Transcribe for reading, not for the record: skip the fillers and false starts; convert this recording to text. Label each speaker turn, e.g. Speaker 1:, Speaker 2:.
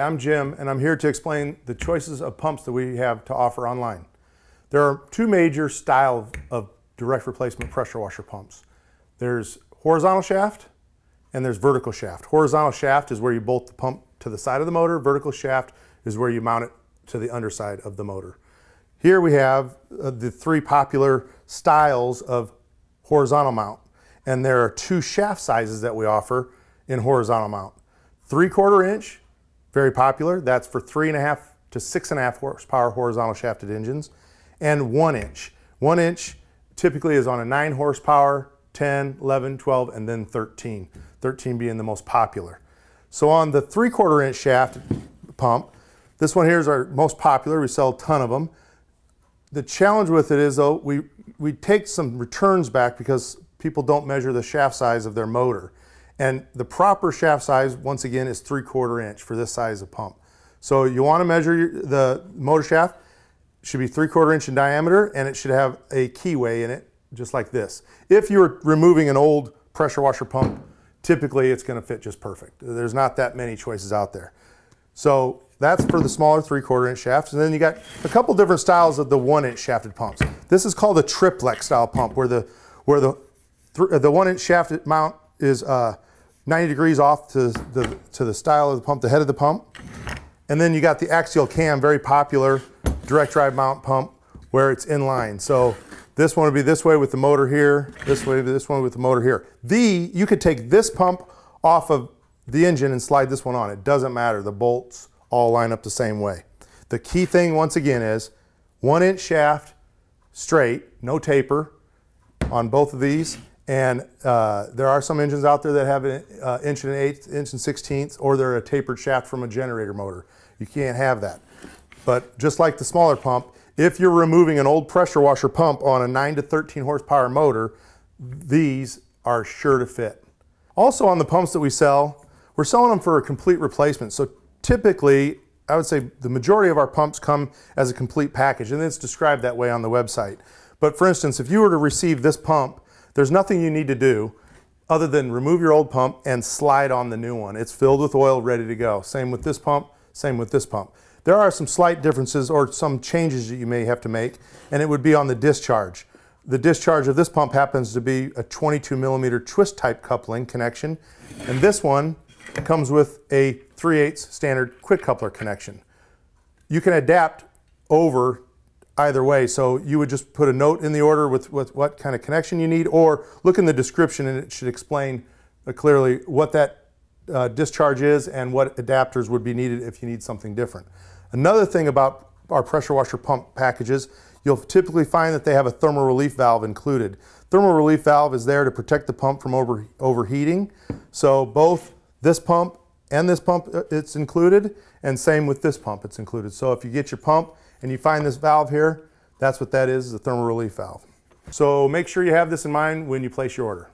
Speaker 1: I'm Jim, and I'm here to explain the choices of pumps that we have to offer online. There are two major styles of direct replacement pressure washer pumps. There's horizontal shaft and there's vertical shaft. Horizontal shaft is where you bolt the pump to the side of the motor. Vertical shaft is where you mount it to the underside of the motor. Here we have the three popular styles of horizontal mount, and there are two shaft sizes that we offer in horizontal mount. 3/4 inch, very popular. That's for 3.5 to 6.5 horsepower horizontal shafted engines. And 1 inch. 1 inch typically is on a 9 horsepower, 10, 11, 12, and then 13. 13 being the most popular. So on the 3/4 inch shaft pump, this one here is our most popular. We sell a ton of them. The challenge with it is though, we take some returns back because people don't measure the shaft size of their motor. And the proper shaft size, once again, is 3/4 inch for this size of pump. So you want to measure the motor shaft. It should be 3/4 inch in diameter, and it should have a keyway in it, just like this. If you're removing an old pressure washer pump, typically it's going to fit just perfect. There's not that many choices out there. So that's for the smaller 3/4 inch shafts. And then you got a couple different styles of the 1 inch shafted pumps. This is called a triplex style pump, where the 1 inch shafted mount is 90 degrees off to the style of the pump, the head of the pump. And then you got the axial cam, very popular direct drive mount pump, where it's in line. So this one would be this way with the motor here, this way, this one with the motor here. You could take this pump off of the engine and slide this one on. It doesn't matter. The bolts all line up the same way. The key thing, once again, is 1 inch shaft, straight, no taper on both of these. And there are some engines out there that have an 1 1/8, 1 1/16, or they're a tapered shaft from a generator motor. You can't have that. But just like the smaller pump, if you're removing an old pressure washer pump on a 9 to 13 horsepower motor, these are sure to fit. Also on the pumps that we sell, we're selling them for a complete replacement. So typically, I would say the majority of our pumps come as a complete package, and it's described that way on the website. But for instance, if you were to receive this pump, there's nothing you need to do other than remove your old pump and slide on the new one. It's filled with oil, ready to go. Same with this pump, same with this pump. There are some slight differences or some changes that you may have to make, and it would be on the discharge. The discharge of this pump happens to be a 22 millimeter twist type coupling connection, and this one comes with a 3/8 standard quick coupler connection. You can adapt over either way, so you would just put a note in the order with what kind of connection you need, or look in the description and it should explain clearly what that discharge is and what adapters would be needed if you need something different. Another thing about our pressure washer pump packages, you'll typically find that they have a thermal relief valve included. Thermal relief valve is there to protect the pump from overheating. So both this pump and this pump, it's included, and same with this pump, it's included. So if you get your pump and you find this valve here, that's what that is, the thermal relief valve. So make sure you have this in mind when you place your order.